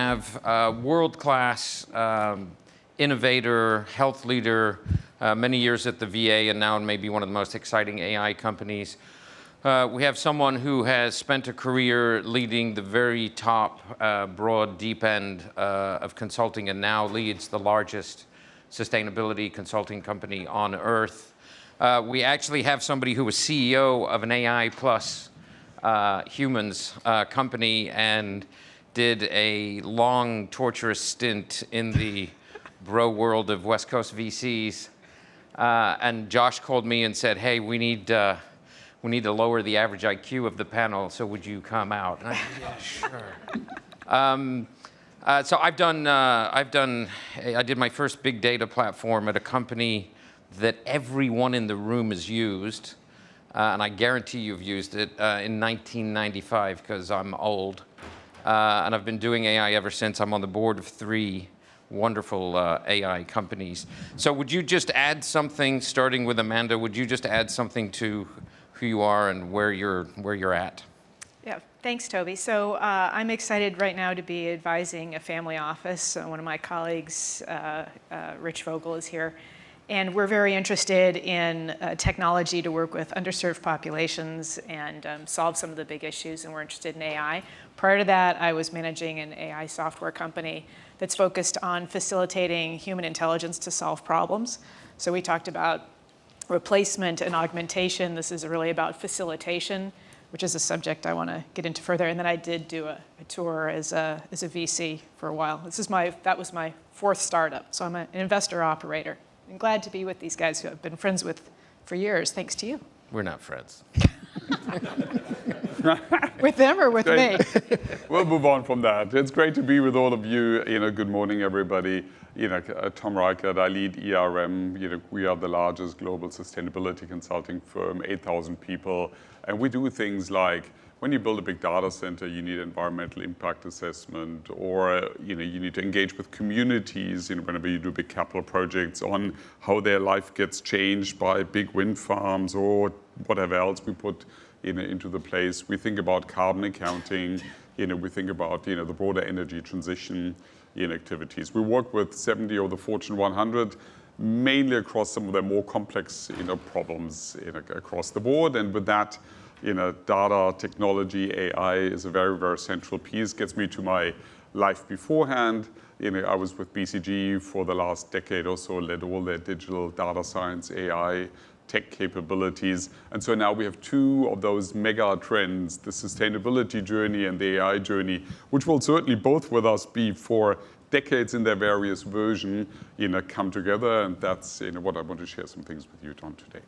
have a world-class innovator, health leader, many years at the VA, and now maybe one of the most exciting AI companies. We have someone who has spent a career leading the very top, broad, deep end of consulting, and now leads the largest sustainability consulting company on earth. We actually have somebody who was CEO of an AI plus humans company and did a long, torturous stint in the bro world of West Coast VCs. And Josh called me and said, hey, we need to lower the average IQ of the panel, so would you come out? And I said, yeah, sure. So I did my first big data platform at a company that everyone in the room has used, and I guarantee you've used it, in 1995, because I'm old. And I've been doing AI ever since. I'm on the board of 3 wonderful AI companies. So would you just add something, starting with Amanda, would you just add something to who you are and where you're at? Yeah, thanks, Toby. So I'm excited right now to be advising a family office. One of my colleagues, Rich Vogel, is here. And we're very interested in technology to work with underserved populations and solve some of the big issues, and we're interested in AI. Prior to that, I was managing an AI software company that's focused on facilitating human intelligence to solve problems. So we talked about replacement and augmentation. This is really about facilitation, which is a subject I want to get into further. And then I did do a tour as a VC for a while. That was my 4th startup. So I'm an investor operator. I'm glad to be with these guys who I've been friends with for years, thanks to you. We're not friends. With them or with me? We'll move on from that. It's great to be with all of you. Good morning, everybody. Tom Reichert, I lead ERM. We are the largest global sustainability consulting firm, 8,000 people. And we do things like, when you build a big data center, you need environmental impact assessment, or you need to engage with communities, whenever you do big capital projects, on how their life gets changed by big wind farms or whatever else we put into the place. We think about carbon accounting. We think about the broader energy transition activities. We work with 70 of the Fortune 100, mainly across some of their more complex problems across the board. And with that, data, technology, AI is a very, very central piece. Gets me to my life beforehand. I was with BCG for the last decade or so, led all their digital data science, AI, tech capabilities. And so now we have 2 of those mega trends, the sustainability journey and the AI journey, which will certainly both with us be for decades in their various version, come together. And that's what I want to share some things with you on today.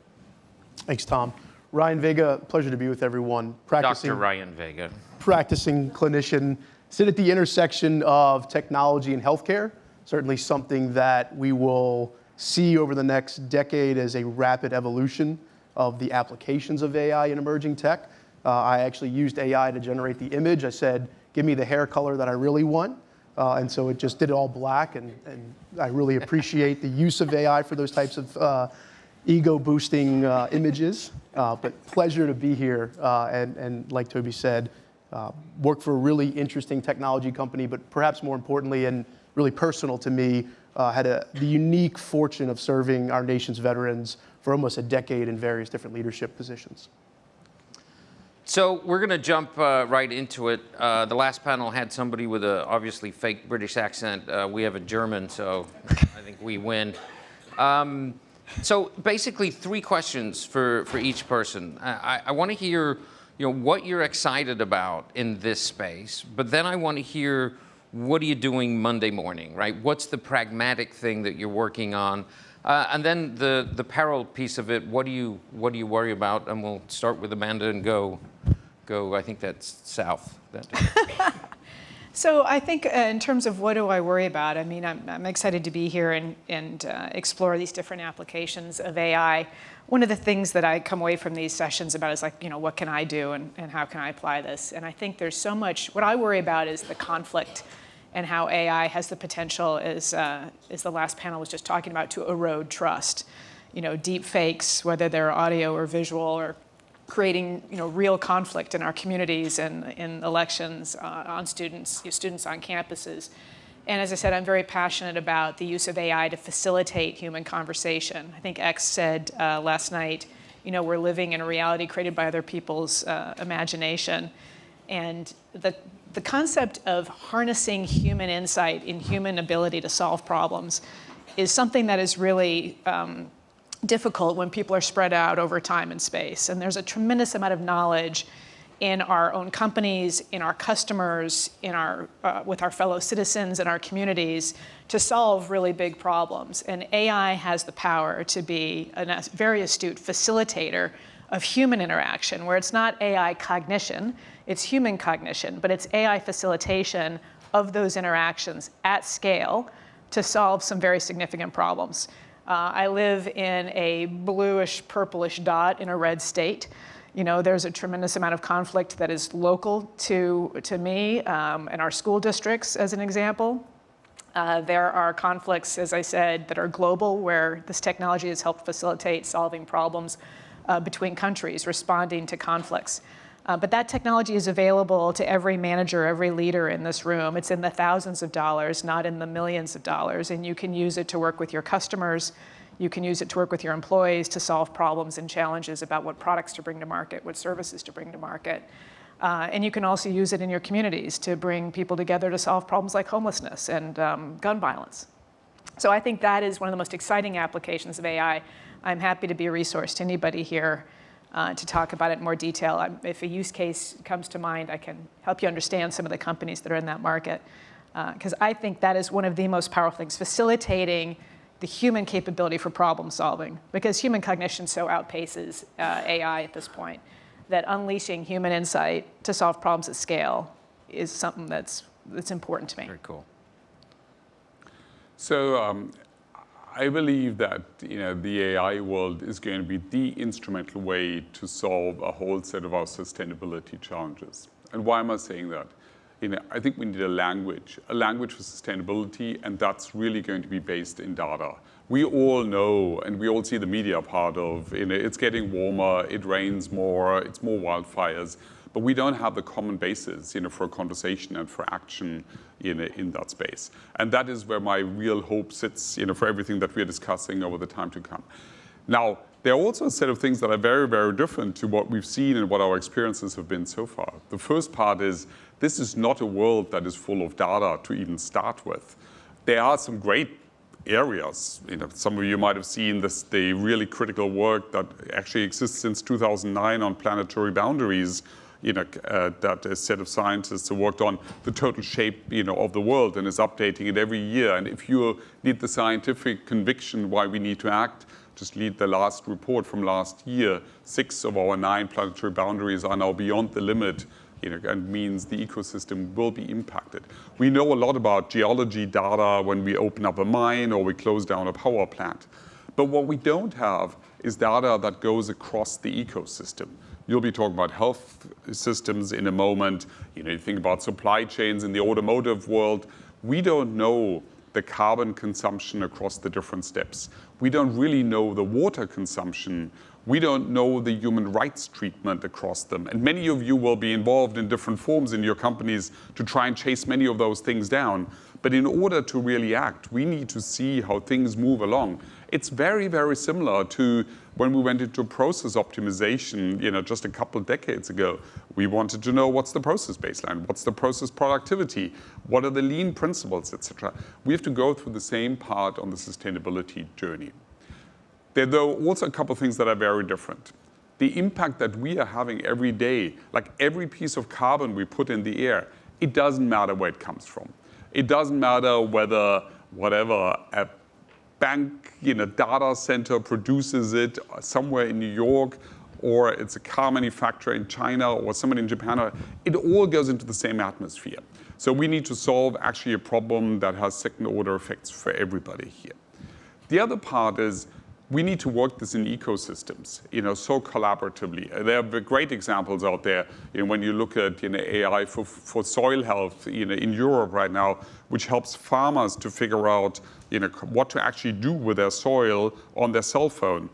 Thanks, Tom. Ryan Vega, pleasure to be with everyone. Dr. Ryan Vega. Practicing clinician, sit at the intersection of technology and healthcare. Certainly something that we will see over the next decade as a rapid evolution of the applications of AI in emerging tech. I actually used AI to generate the image. I said, give me the hair color that I really want. And so it just did it all black. And I really appreciate the use of AI for those types of ego-boosting images. But pleasure to be here. And like Toby said, work for a really interesting technology company, but perhaps more importantly and really personal to me, had the unique fortune of serving our nation's veterans for almost a decade in various different leadership positions. So we're going to jump right into it. The last panel had somebody with a obviously fake British accent. We have a German, so I think we win. So basically 3 questions for each person. I want to hear what you're excited about in this space, but then I want to hear, what are you doing Monday morning, right? What's the pragmatic thing that you're working on? And then the peril piece of it, what do you worry about? And we'll start with Amanda and go, I think that's south. So I think in terms of what do I worry about, I mean, I'm excited to be here and explore these different applications of AI. One of the things that I come away from these sessions about is like, what can I do and how can I apply this? And I think there's so much, what I worry about is the conflict and how AI has the potential, as the last panel was just talking about, to erode trust. Deep fakes, whether they're audio or visual or creating real conflict in our communities and in elections on students on campuses. And as I said, I'm very passionate about the use of AI to facilitate human conversation. I think X said last night, we're living in a reality created by other people's imagination. And the concept of harnessing human insight in human ability to solve problems is something that is really difficult when people are spread out over time and space. And there's a tremendous amount of knowledge in our own companies, in our customers, with our fellow citizens in our communities to solve really big problems. And AI has the power to be a very astute facilitator of human interaction, where it's not AI cognition, it's human cognition, but it's AI facilitation of those interactions at scale to solve some very significant problems. I live in a bluish, purplish dot in a red state. There's a tremendous amount of conflict that is local to me and our school districts, as an example. There are conflicts, as I said, that are global, where this technology has helped facilitate solving problems between countries, responding to conflicts. But that technology is available to every manager, every leader in this room. It's in the thousands of dollars, not in the millions of dollars. And you can use it to work with your customers. You can use it to work with your employees to solve problems and challenges about what products to bring to market, what services to bring to market. And you can also use it in your communities to bring people together to solve problems like homelessness and gun violence. So I think that is one of the most exciting applications of AI. I'm happy to be a resource to anybody here to talk about it in more detail. If a use case comes to mind, I can help you understand some of the companies that are in that market. Because I think that is one of the most powerful things, facilitating the human capability for problem solving, because human cognition so outpaces AI at this point, that unleashing human insight to solve problems at scale is something that's important to me. Very cool. So I believe that the AI world is going to be the instrumental way to solve a whole set of our sustainability challenges. And why am I saying that? I think we need a language for sustainability, and that's really going to be based in data. We all know, and we all see the media part of, it's getting warmer, it rains more, it's more wildfires, but we don't have the common basis, for conversation and for action in that space. And that is where my real hope sits, for everything that we're discussing over the time to come. Now, there are also a set of things that are very, very different to what we've seen and what our experiences have been so far. The first part is, this is not a world that is full of data to even start with. There are some great areas. Some of you might have seen the really critical work that actually exists since 2009 on planetary boundaries, that a set of scientists have worked on the total shape, of the world and is updating it every year. And if you need the scientific conviction why we need to act, just read the last report from last year. 6 of our 9 planetary boundaries are now beyond the limit, and means the ecosystem will be impacted. We know a lot about geology data when we open up a mine or we close down a power plant. But what we don't have is data that goes across the ecosystem. You'll be talking about health systems in a moment. You think about supply chains in the automotive world. We don't know the carbon consumption across the different steps. We don't really know the water consumption. We don't know the human rights treatment across them. And many of you will be involved in different forms in your companies to try and chase many of those things down. But in order to really act, we need to see how things move along. It's very, very similar to when we went into process optimization, just a couple of decades ago. We wanted to know, what's the process baseline? What's the process productivity? What are the lean principles, etc.? We have to go through the same part on the sustainability journey. There are, though, also a couple of things that are very different. The impact that we are having every day, like every piece of carbon we put in the air, it doesn't matter where it comes from. It doesn't matter whether, a bank, data center produces it somewhere in New York, or it's a car manufacturer in China, or someone in Japan. It all goes into the same atmosphere. So we need to solve actually a problem that has second-order effects for everybody here. The other part is, we need to work this in ecosystems, so collaboratively. There are great examples out there, when you look at AI for soil health, in Europe right now, which helps farmers to figure out, what to actually do with their soil on their cell phone.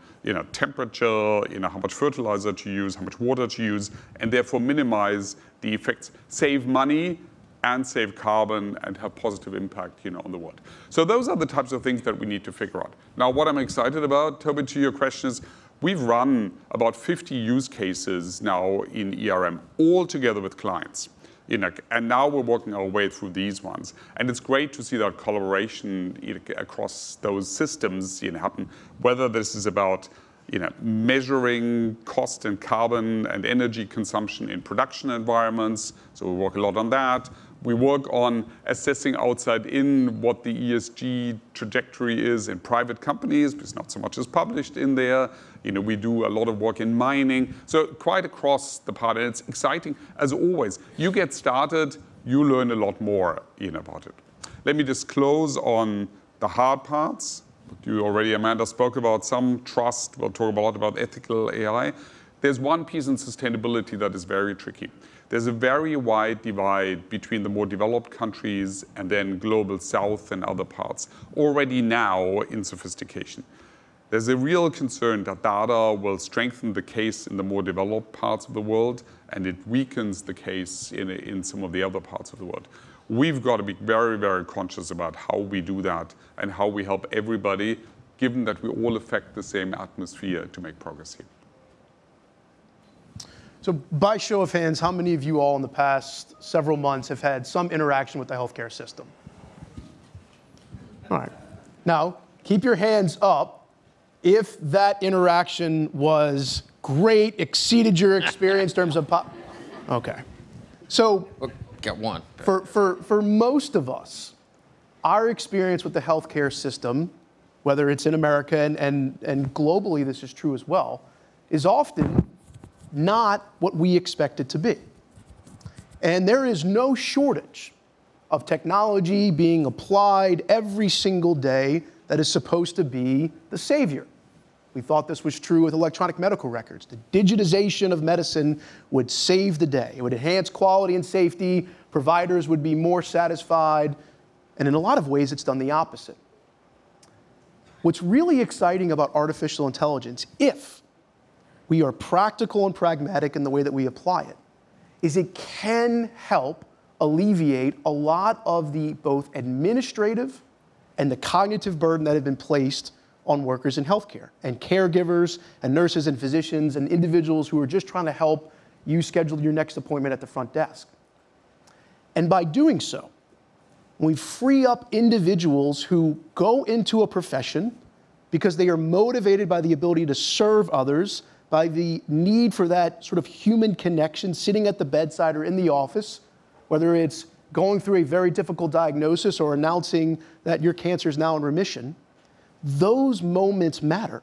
Temperature, how much fertilizer to use, how much water to use, and therefore minimize the effects, save money, and save carbon and have positive impact, on the world. So those are the types of things that we need to figure out. Now, what I'm excited about, Toby, to your question is, we've run about 50 use cases now in ERM, all together with clients. And now we're working our way through these ones. And it's great to see that collaboration across those systems happen, whether this is about measuring cost and carbon and energy consumption in production environments. So we work a lot on that. We work on assessing outside in what the ESG trajectory is in private companies, because not so much is published in there. We do a lot of work in mining. So quite across the part, and it's exciting. As always, you get started, you learn a lot more about it. Let me just close on the hard parts. You already, Amanda, spoke about some trust. We'll talk a lot about ethical AI. There's one piece in sustainability that is very tricky. There's a very wide divide between the more developed countries and then global south and other parts, already now in sophistication. There's a real concern that data will strengthen the case in the more developed parts of the world, and it weakens the case in some of the other parts of the world. We've got to be very, very conscious about how we do that and how we help everybody, given that we all affect the same atmosphere, to make progress here. So by show of hands, how many of you all in the past several months have had some interaction with the healthcare system? All right. Now, keep your hands up if that interaction was great, exceeded your experience in terms of Okay. So Well, got one. for most of us, our experience with the healthcare system, whether it's in America and globally this is true as well, is often not what we expect it to be. And there is no shortage of technology being applied every single day that is supposed to be the savior. We thought this was true with electronic medical records. The digitization of medicine would save the day. It would enhance quality and safety, providers would be more satisfied, and in a lot of ways it's done the opposite. What's really exciting about artificial intelligence, if we are practical and pragmatic in the way that we apply it, is it can help alleviate a lot of the both administrative and the cognitive burden that have been placed on workers in healthcare and caregivers and nurses and physicians and individuals who are just trying to help you schedule your next appointment at the front desk. And by doing so, we free up individuals who go into a profession because they are motivated by the ability to serve others, by the need for that sort of human connection sitting at the bedside or in the office, whether it's going through a very difficult diagnosis or announcing that your cancer is now in remission. Those moments matter.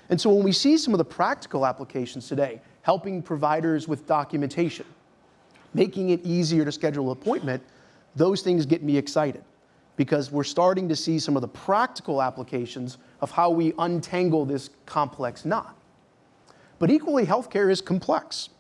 And so when we see some of the practical applications today, helping providers with documentation, making it easier to schedule an appointment, those things get me excited because we're starting to see some of the practical applications of how we untangle this complex knot. But equally, healthcare is complex.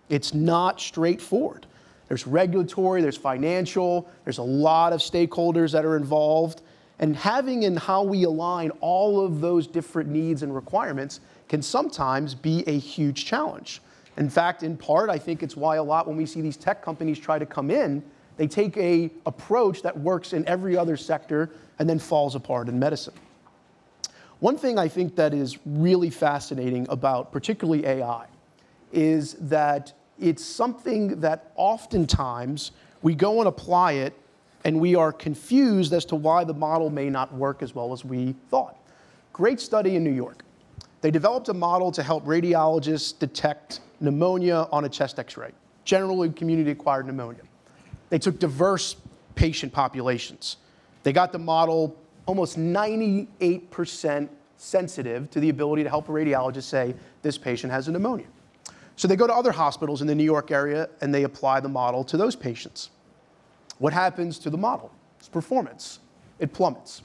It's not straightforward. There's regulatory, there's financial, there's a lot of stakeholders that are involved. And having and how we align all of those different needs and requirements can sometimes be a huge challenge. In fact, in part, I think it's why a lot when we see these tech companies try to come in, they take an approach that works in every other sector and then falls apart in medicine. One thing I think that is really fascinating about particularly AI is that it's something that oftentimes we go and apply it and we are confused as to why the model may not work as well as we thought. Great study in New York. They developed a model to help radiologists detect pneumonia on a chest x-ray, generally community-acquired pneumonia. They took diverse patient populations. They got the model almost 98% sensitive to the ability to help a radiologist say, this patient has a pneumonia. So they go to other hospitals in the New York area and they apply the model to those patients. What happens to the model? Its performance. It plummets.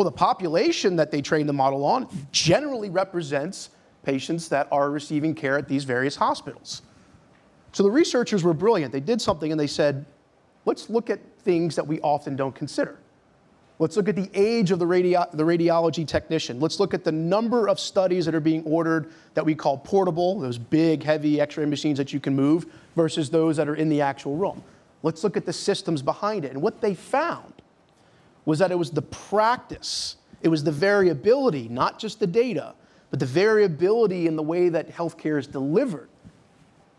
Well, the population that they trained the model on generally represents patients that are receiving care at these various hospitals. So the researchers were brilliant. They did something and they said, let's look at things that we often don't consider. Let's look at the age of the radiology technician. Let's look at the number of studies that are being ordered that we call portable, those big, heavy X-ray machines that you can move, versus those that are in the actual room. Let's look at the systems behind it. And what they found was that it was the practice, it was the variability, not just the data, but the variability in the way that healthcare is delivered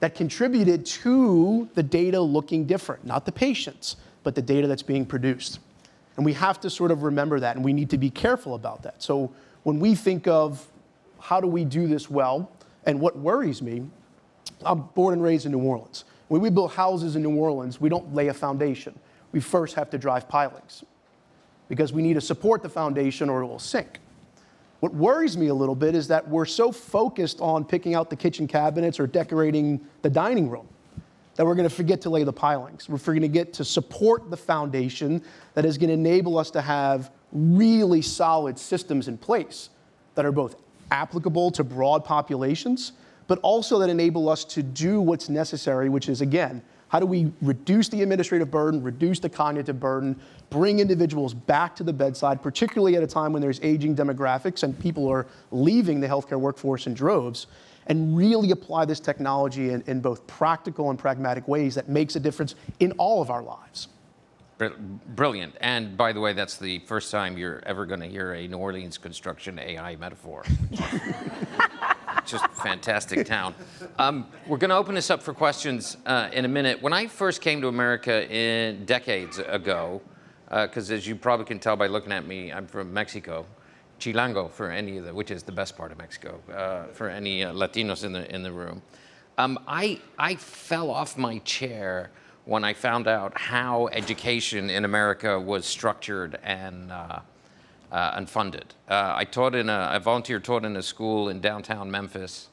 that contributed to the data looking different, not the patients, but the data that's being produced. And we have to sort of remember that, and we need to be careful about that. So when we think of how do we do this well, and what worries me, I'm born and raised in New Orleans. When we build houses in New Orleans, we don't lay a foundation. We first have to drive pilings because we need to support the foundation or it will sink. What worries me a little bit is that we're so focused on picking out the kitchen cabinets or decorating the dining room that we're going to forget to lay the pilings. We're going to get to support the foundation that is going to enable us to have really solid systems in place that are both applicable to broad populations, but also that enable us to do what's necessary, which is, again, how do we reduce the administrative burden, reduce the cognitive burden, bring individuals back to the bedside, particularly at a time when there's aging demographics and people are leaving the healthcare workforce in droves, and really apply this technology in both practical and pragmatic ways that makes a difference in all of our lives. Brilliant. And by the way, that's the first time you're ever going to hear a New Orleans construction AI metaphor. Just fantastic town. We're going to open this up for questions in a minute. When I first came to America decades ago, because as you probably can tell by looking at me, I'm from Mexico, Chilango for any of the, which is the best part of Mexico, for any Latinos in the room. I fell off my chair when I found out how education in America was structured and funded. I volunteer taught in a school in downtown Memphis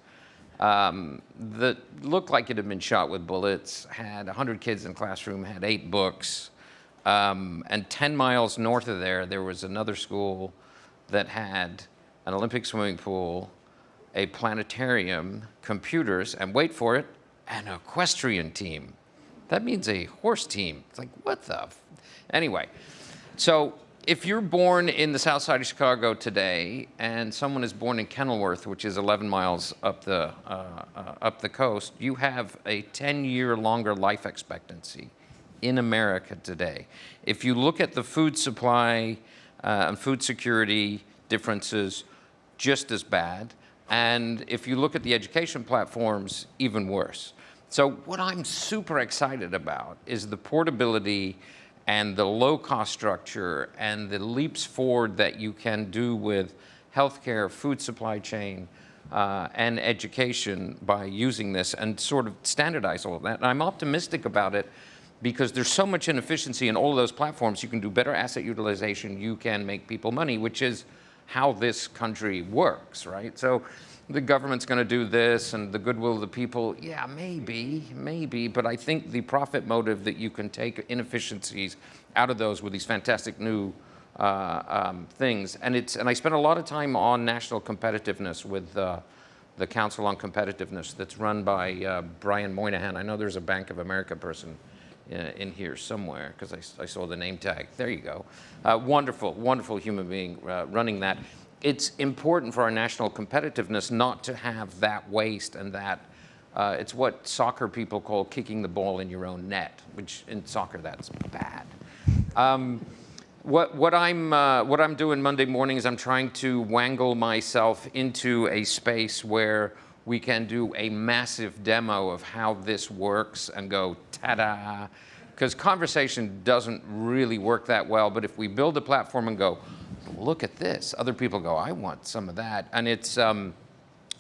that looked like it had been shot with bullets, had 100 kids in the classroom, had 8 books, and 10 miles north of there was another school that had an Olympic swimming pool, a planetarium, computers, and wait for it, an equestrian team. That means a horse team. It's like, what the? Anyway, so if you're born in the south side of Chicago today, and someone is born in Kenilworth, which is 11 miles up the coast, you have a 10-year longer life expectancy in America today. If you look at the food supply and food security differences, just as bad. And if you look at the education platforms, even worse. So what I'm super excited about is the portability and the low-cost structure and the leaps forward that you can do with healthcare, food supply chain, and education by using this and sort of standardize all of that. And I'm optimistic about it because there's so much inefficiency in all of those platforms. You can do better asset utilization. You can make people money, which is how this country works, right? So the government's going to do this and the goodwill of the people, yeah, maybe, but I think the profit motive that you can take inefficiencies out of those with these fantastic new things, and I spent a lot of time on national competitiveness with the Council on Competitiveness that's run by Brian Moynihan. I know there's a Bank of America person in here somewhere because I saw the name tag. There you go. Wonderful human being running that. It's important for our national competitiveness not to have that waste and that, it's what soccer people call kicking the ball in your own net, which in soccer that's bad. What I'm doing Monday morning is I'm trying to wangle myself into a space where we can do a massive demo of how this works and go ta-da, because conversation doesn't really work that well, but if we build a platform and go, look at this. Other people go, I want some of that. And it's a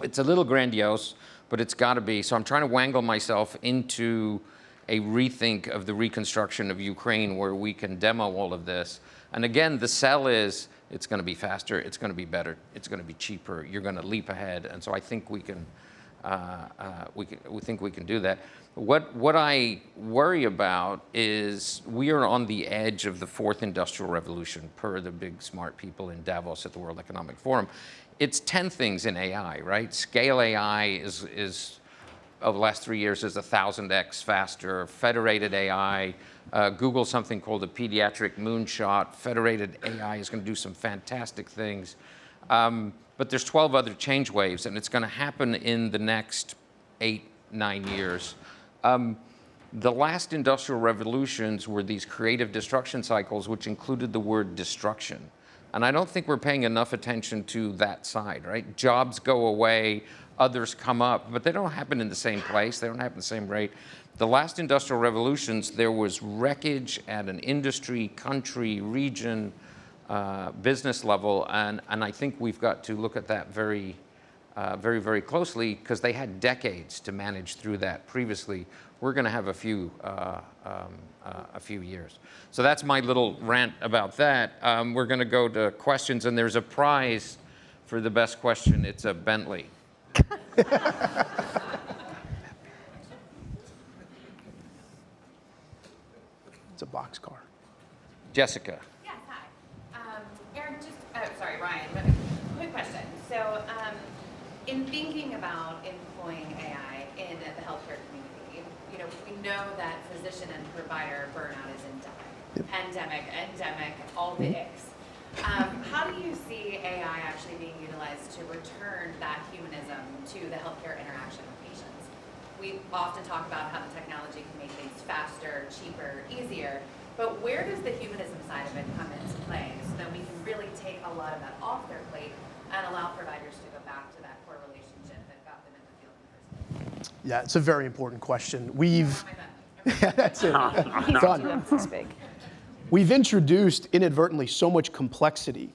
little grandiose, but it's got to be. So I'm trying to wangle myself into a rethink of the reconstruction of Ukraine where we can demo all of this. And again, the sell is it's going to be faster, it's going to be better, it's going to be cheaper, you're going to leap ahead. And so I think we can we think we can do that. What I worry about is we are on the edge of the fourth industrial revolution, per the big smart people in Davos at the World Economic Forum. It's 10 things in AI, right? Scale AI is over the last 3 years is 1,000x faster. Federated AI, Google something called a pediatric moonshot. Federated AI is going to do some fantastic things. But there's 12 other change waves, and it's going to happen in the next 8-9 years. The last industrial revolutions were these creative destruction cycles, which included the word destruction. And I don't think we're paying enough attention to that side, right? Jobs go away, others come up, but they don't happen in the same place. They don't happen at the same rate. The last industrial revolutions, there was wreckage at an industry, country, region, business level, and I think we've got to look at that very, very closely, because they had decades to manage through that previously. We're going to have a few years. So that's my little rant about that. We're going to go to questions, and there's a prize for the best question. It's a Bentley. It's a boxcar. Jessica. Yes, hi. Aaron, sorry, Ryan, but quick question. So, in thinking about employing AI in the healthcare community, we know that physician and provider burnout is endemic. Endemic, all the icks. How do you see AI actually being utilized to return that humanism to the healthcare interaction with patients? We often talk about how the technology can make things faster, cheaper, easier, but where does the humanism side of it come into play so that we can really take a lot of that off their plate and allow providers to go back to that core relationship that got them in the field in the first place? Yeah, it's a very important question. That's it. Done. We've introduced inadvertently so much complexity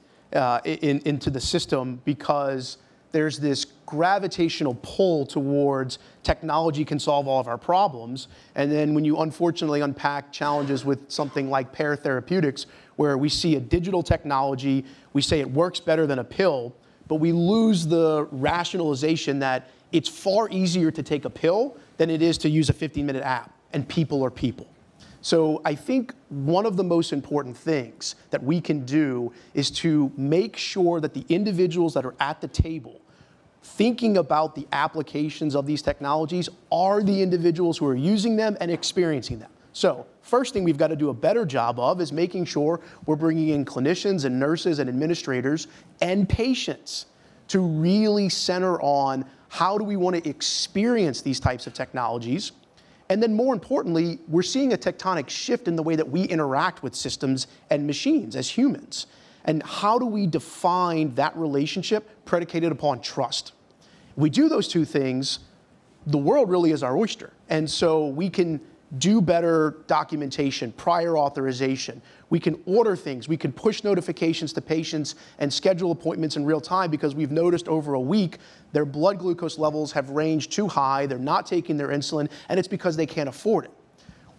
into the system because there's this gravitational pull towards technology can solve all of our problems. And then when you unfortunately unpack challenges with something like pair therapeutics, where we see a digital technology, we say it works better than a pill, but we lose the rationalization that it's far easier to take a pill than it is to use a 15-minute app, and people are people. So I think one of the most important things that we can do is to make sure that the individuals that are at the table thinking about the applications of these technologies are the individuals who are using them and experiencing them. So first thing we've got to do a better job of is making sure we're bringing in clinicians and nurses and administrators and patients to really center on how do we want to experience these types of technologies. And then more importantly, we're seeing a tectonic shift in the way that we interact with systems and machines as humans. And how do we define that relationship predicated upon trust? If we do those two things, the world really is our oyster. And so we can do better documentation, prior authorization. We can order things. We can push notifications to patients and schedule appointments in real time because we've noticed over a week their blood glucose levels have ranged too high, they're not taking their insulin, and it's because they can't afford it.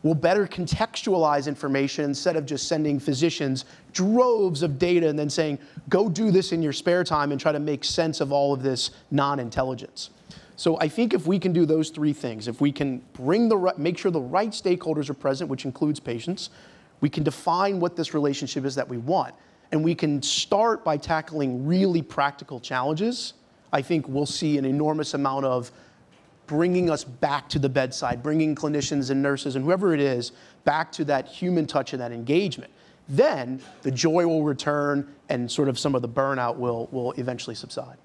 We'll better contextualize information instead of just sending physicians droves of data and then saying, go do this in your spare time and try to make sense of all of this non-intelligence. So I think if we can do those three things, if we can make sure the right stakeholders are present, which includes patients, we can define what this relationship is that we want, and we can start by tackling really practical challenges, I think we'll see an enormous amount of bringing us back to the bedside, bringing clinicians and nurses and whoever it is back to that human touch and that engagement. Then the joy will return and sort of some of the burnout will eventually subside.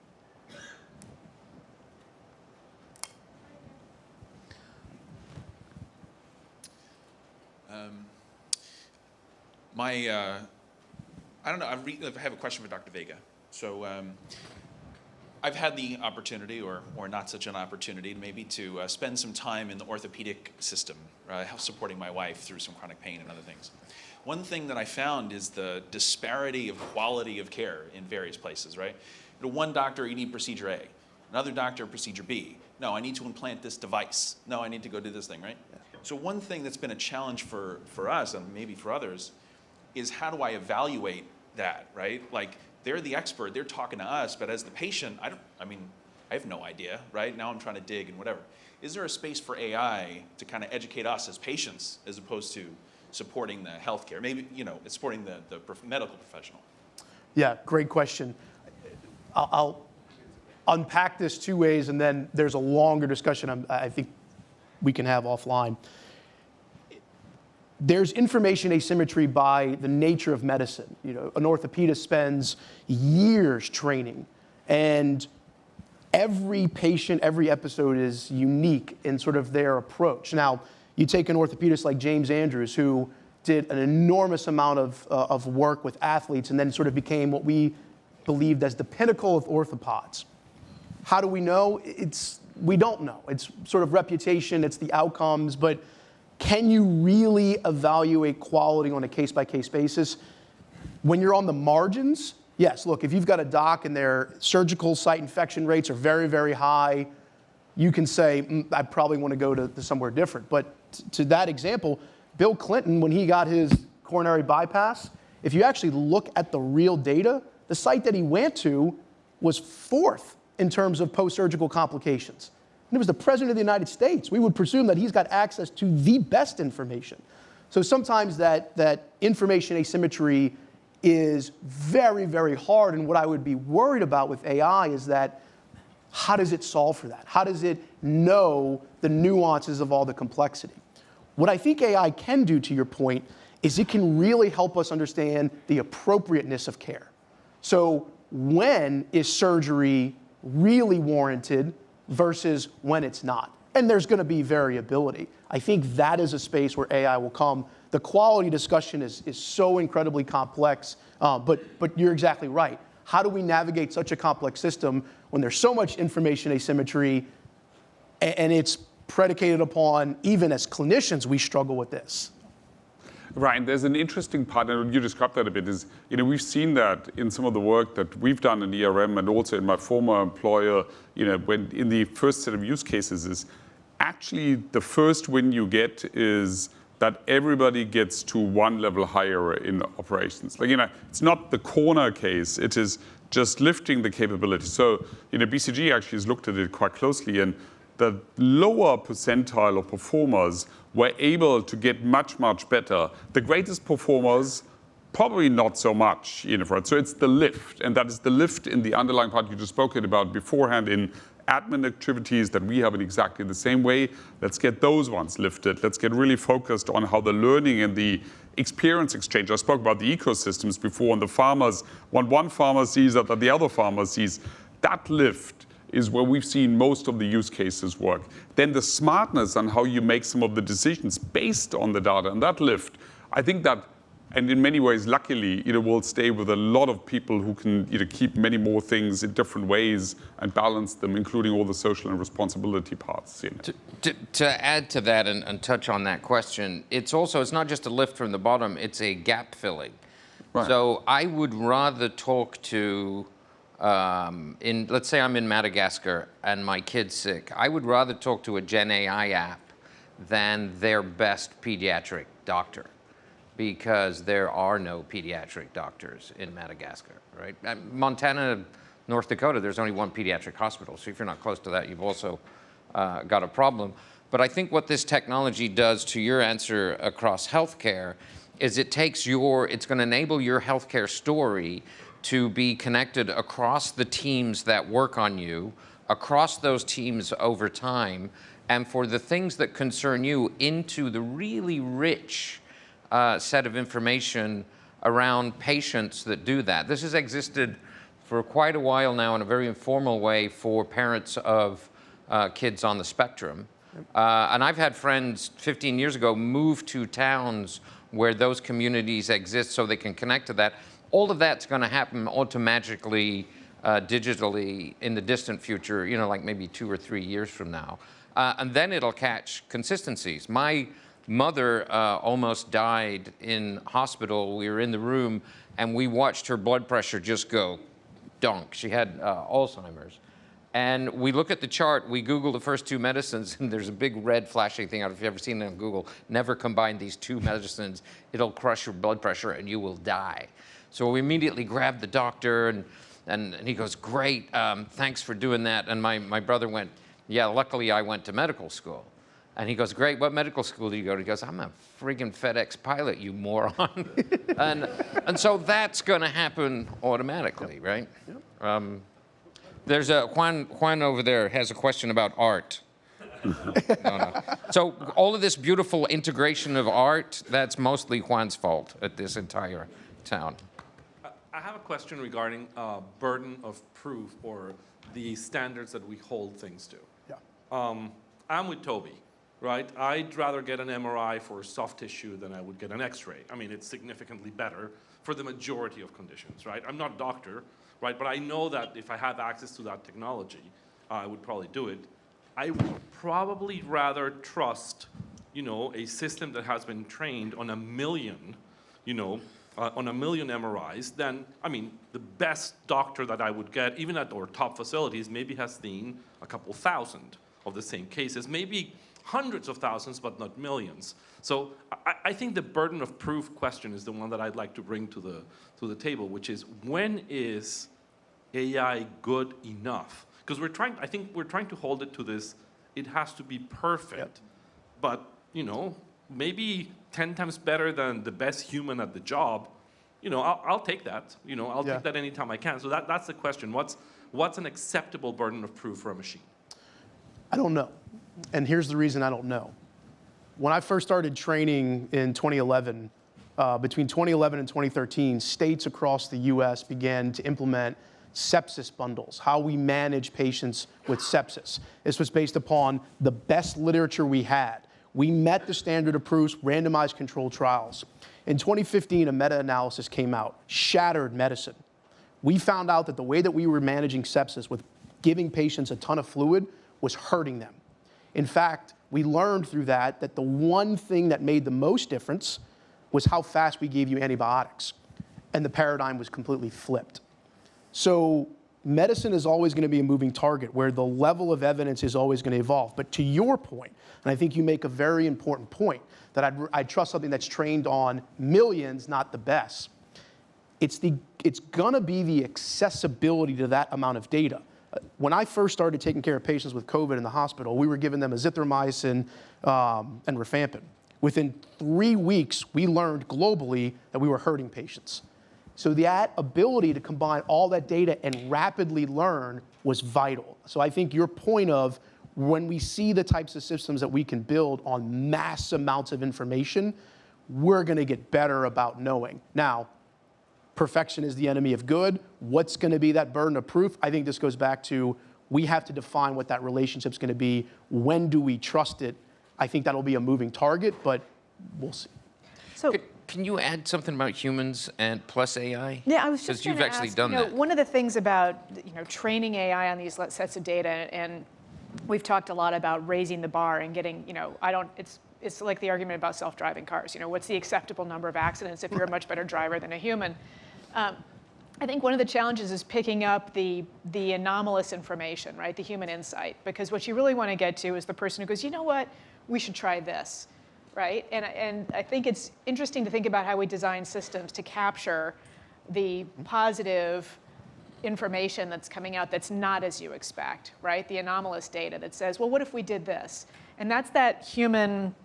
I don't know, I have a question for Dr. Vega. So I've had the opportunity, or not such an opportunity, maybe to spend some time in the orthopedic system, supporting my wife through some chronic pain and other things. One thing that I found is the disparity of quality of care in various places, right? One doctor, you need procedure A. Another doctor, procedure B. No, I need to implant this device. No, I need to go do this thing, right? Yeah. So one thing that's been a challenge for us, and maybe for others, is how do I evaluate that, right? Like, they're the expert, they're talking to us, but as the patient, I have no idea, right? Now I'm trying to dig and whatever. Is there a space for AI to kind of educate us as patients as opposed to supporting the healthcare? Maybe, it's supporting the medical professional. Yeah, great question. I'll unpack this two ways, and then there's a longer discussion I think we can have offline. There's information asymmetry by the nature of medicine. An orthopedist spends years training, and every patient, every episode is unique in sort of their approach. Now, you take an orthopedist like James Andrews, who did an enormous amount of work with athletes and then sort of became what we believed as the pinnacle of orthopods. How do we know? We don't know. It's sort of reputation, it's the outcomes, but can you really evaluate quality on a case-by-case basis? When you're on the margins, yes, look, if you've got a doc and their surgical site infection rates are very, very high, you can say, I probably want to go to somewhere different. But to that example, Bill Clinton, when he got his coronary bypass, if you actually look at the real data, the site that he went to was 4th in terms of post-surgical complications. And it was the President of the United States. We would presume that he's got access to the best information. So sometimes that information asymmetry is very, very hard. And what I would be worried about with AI is that how does it solve for that? How does it know the nuances of all the complexity? What I think AI can do, to your point, is it can really help us understand the appropriateness of care. So when is surgery really warranted versus when it's not? And there's going to be variability. I think that is a space where AI will come. The quality discussion is so incredibly complex, but you're exactly right. How do we navigate such a complex system when there's so much information asymmetry and it's predicated upon, even as clinicians, we struggle with this? Ryan, there's an interesting part, and you described that a bit, is we've seen that in some of the work that we've done in ERM and also in my former employer, when in the first set of use cases is actually the first win you get is that everybody gets to one level higher in operations. It's not the corner case, it is just lifting the capability. So, BCG actually has looked at it quite closely, and the lower percentile of performers were able to get much, much better. The greatest performers, probably not so much. So it's the lift, and that is the lift in the underlying part you just spoke about beforehand in admin activities that we have in exactly the same way. Let's get those ones lifted. Let's get really focused on how the learning and the experience exchange. I spoke about the ecosystems before, and the farmers, when one farmer sees that the other farmer sees, that lift is where we've seen most of the use cases work. Then the smartness on how you make some of the decisions based on the data and that lift, I think that, and in many ways, luckily, will stay with a lot of people who can keep many more things in different ways and balance them, including all the social and responsibility parts. To add to that and touch on that question, it's not just a lift from the bottom, it's a gap filling. Right. So I would rather talk to, let's say I'm in Madagascar and my kid's sick, I would rather talk to a Gen AI app than their best pediatric doctor, because there are no pediatric doctors in Madagascar, right? Montana, North Dakota, there's only one pediatric hospital, so if you're not close to that, you've also got a problem. But I think what this technology does, to your answer across healthcare, is it's going to enable your healthcare story to be connected across the teams that work on you, across those teams over time, and for the things that concern you into the really rich set of information around patients that do that. This has existed for quite a while now in a very informal way for parents of kids on the spectrum. And I've had friends 15 years ago move to towns where those communities exist so they can connect to that. All of that's going to happen automatically, digitally in the distant future, like maybe 2 or 3 years from now. And then it'll catch consistencies. My mother almost died in hospital. We were in the room and we watched her blood pressure just go dunk. She had Alzheimer's. And we look at the chart, we Google the first 2 medicines, and there's a big red flashing thing. I don't know if you've ever seen it on Google. Never combine these 2 medicines. It'll crush your blood pressure and you will die. So we immediately grabbed the doctor, and And he goes, great, thanks for doing that. And my brother went, yeah, luckily I went to medical school. And he goes, great, what medical school do you go to? He goes, I'm a friggin' FedEx pilot, you moron. and so that's gonna happen automatically, right? Yep. There's a, Juan over there has a question about art. No. So all of this beautiful integration of art, that's mostly Juan's fault at this entire town. I have a question regarding burden of proof or the standards that we hold things to. Yeah. I'm with Toby, right? I'd rather get an MRI for soft tissue than I would get an X-ray. I mean, it's significantly better for the majority of conditions, right? I'm not a doctor, right? But I know that if I have access to that technology, I would probably do it. I would probably rather trust, a system that has been trained on 1 million, on 1 million MRIs than, the best doctor that I would get, even at our top facilities, maybe has seen a couple thousand of the same cases, maybe hundreds of thousands, but not millions. So I think the burden of proof question is the one that I'd like to bring to the table, which is, when is AI good enough? Because I think we're trying to hold it to this, it has to be perfect, but, maybe 10 times better than the best human at the job, I'll take that. I'll take that anytime I can. So that's the question. What's an acceptable burden of proof for a machine? I don't know. And here's the reason I don't know. When I first started training in 2011, between 2011 and 2013, states across the US began to implement sepsis bundles, how we manage patients with sepsis. This was based upon the best literature we had. We met the standard of proofs, randomized controlled trials. In 2015, a meta-analysis came out, shattered medicine. We found out that the way that we were managing sepsis with giving patients a ton of fluid was hurting them. In fact, we learned through that the one thing that made the most difference was how fast we gave you antibiotics. And the paradigm was completely flipped. So medicine is always going to be a moving target where the level of evidence is always going to evolve. But to your point, and I think you make a very important point, that I'd trust something that's trained on millions, not the best. It's going to be the accessibility to that amount of data. When I first started taking care of patients with COVID in the hospital, we were giving them azithromycin and rifampin. Within 3 weeks, we learned globally that we were hurting patients. So that ability to combine all that data and rapidly learn was vital. So I think your point of when we see the types of systems that we can build on mass amounts of information, we're going to get better about knowing. Now, perfection is the enemy of good. What's going to be that burden of proof? I think this goes back to we have to define what that relationship's going to be. When do we trust it? I think that'll be a moving target, but we'll see. So, Can you add something about humans and plus AI? yeah, I was just because you've gonna actually ask, done that. One of the things about training AI on these sets of data, and we've talked a lot about raising the bar and getting, it's like the argument about self-driving cars. What's the acceptable number of accidents if you're a much better driver than a human? I think one of the challenges is picking up the anomalous information, right? The human insight, because what you really want to get to is the person who goes, you know what, we should try this. Right? And I think it's interesting to think about how we design systems to capture the positive information that's coming out that's not as you expect, right? The anomalous data that says, well, what if we did this? And that's that human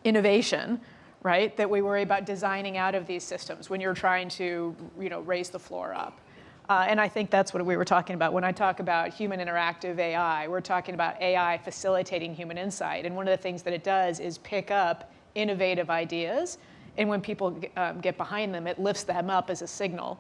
innovation, right, that we worry about designing out of these systems when you're trying to raise the floor up. And I think that's what we were talking about. When I talk about human interactive AI, we're talking about AI facilitating human insight. And one of the things that it does is pick up innovative ideas. And when people get behind them, it lifts them up as a signal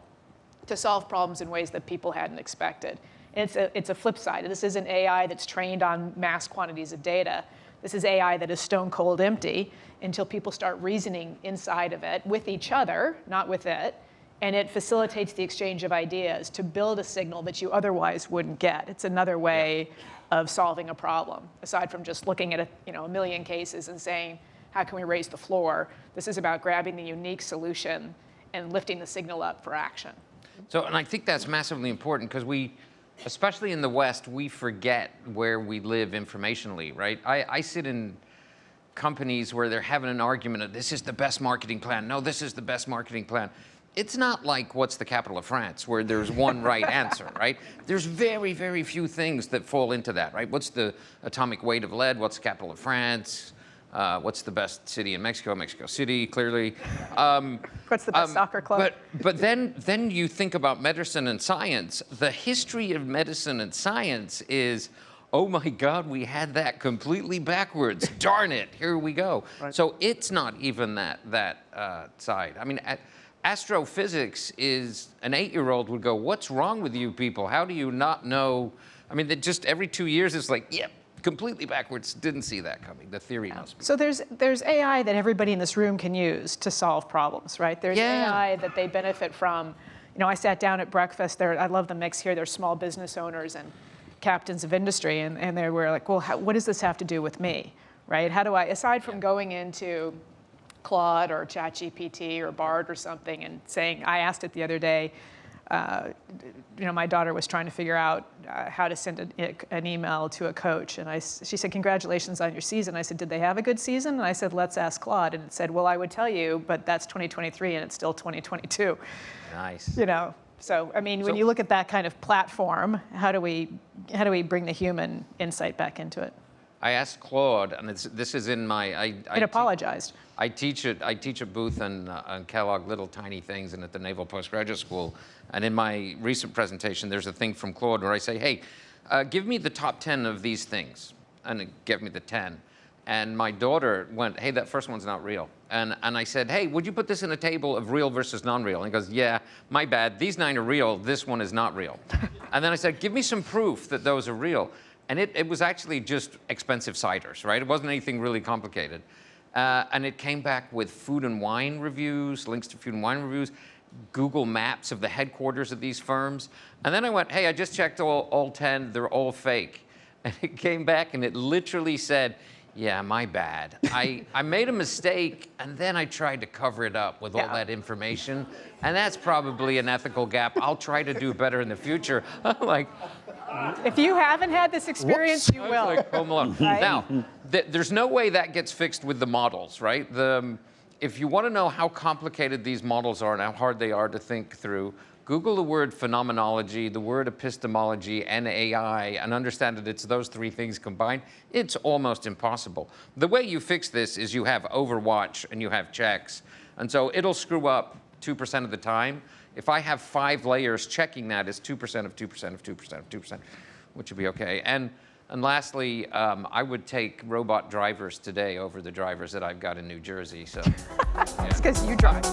to solve problems in ways that people hadn't expected. And it's a flip side. This isn't AI that's trained on mass quantities of data. This is AI that is stone cold empty until people start reasoning inside of it with each other, not with it. And it facilitates the exchange of ideas to build a signal that you otherwise wouldn't get. It's another way of solving a problem, aside from just looking at a million cases and saying, how can we raise the floor? This is about grabbing the unique solution and lifting the signal up for action. So, and I think that's massively important because especially in the West, we forget where we live informationally, right? I sit in companies where they're having an argument of this is the best marketing plan. No, this is the best marketing plan. it's not like what's the capital of France, where there's one right answer, right? There's very, very few things that fall into that, right? What's the atomic weight of lead? What's the capital of France? What's the best city in Mexico? Mexico City, clearly. What's the best soccer club? But then you think about medicine and science. The history of medicine and science is, oh my God, we had that completely backwards. Darn it, here we go. Right. So it's not even that side. I mean, astrophysics is, an 8-year-old would go, what's wrong with you people? How do you not know? I mean, just every 2 years, it's like, yep. Completely backwards, didn't see that coming. The theory must be. So there's AI that everybody in this room can use to solve problems, right? There's AI that they benefit from. You know, I sat down at breakfast there. I love the mix here. There's small business owners and captains of industry, and they were like, well, what does this have to do with me, right? How do I, aside from going into Claude or ChatGPT or Bard or something and saying, I asked it the other day, you know, my daughter was trying to figure out how to send an email to a coach, and she said, congratulations on your season. I said, did they have a good season? And I said, let's ask Claude. And it said, well, I would tell you, but that's 2023 and it's still 2022. Nice. You know, so I mean, when you look at that kind of platform, how do we bring the human insight back into it? I asked Claude, and this is in my. It apologized. I teach a booth on Kellogg Little Tiny Things and at the Naval Postgraduate School. And in my recent presentation, there's a thing from Claude where I say, hey, give me the top 10 of these things. And it gave me the 10. And my daughter went, hey, that first one's not real. And I said, hey, would you put this in a table of real versus non-real? And he goes, yeah, my bad. These 9 are real. This one is not real. And then I said, give me some proof that those are real. And it was actually just expensive ciders, right? It wasn't anything really complicated. And it came back with food and wine reviews, links to food and wine reviews, Google Maps of the headquarters of these firms. And then I went, hey, I just checked all 10, they're all fake. And it came back and it literally said, yeah, my bad. I made a mistake and then I tried to cover it up with all that information. And that's probably an ethical gap. I'll try to do better in the future. I'm like, if you haven't had this experience, you will. Like Home Alone. Right? Now, there's no way that gets fixed with the models, right? If you want to know how complicated these models are and how hard they are to think through, Google the word phenomenology, the word epistemology, and AI, and understand that it's those 3 things combined. It's almost impossible. The way you fix this is you have Overwatch and you have checks. And so it'll screw up 2% of the time. If I have 5 layers checking that, it's 2% of 2% of 2% of 2%, which would be okay. And lastly, I would take robot drivers today over the drivers that I've got in New Jersey. So, It's because you drive.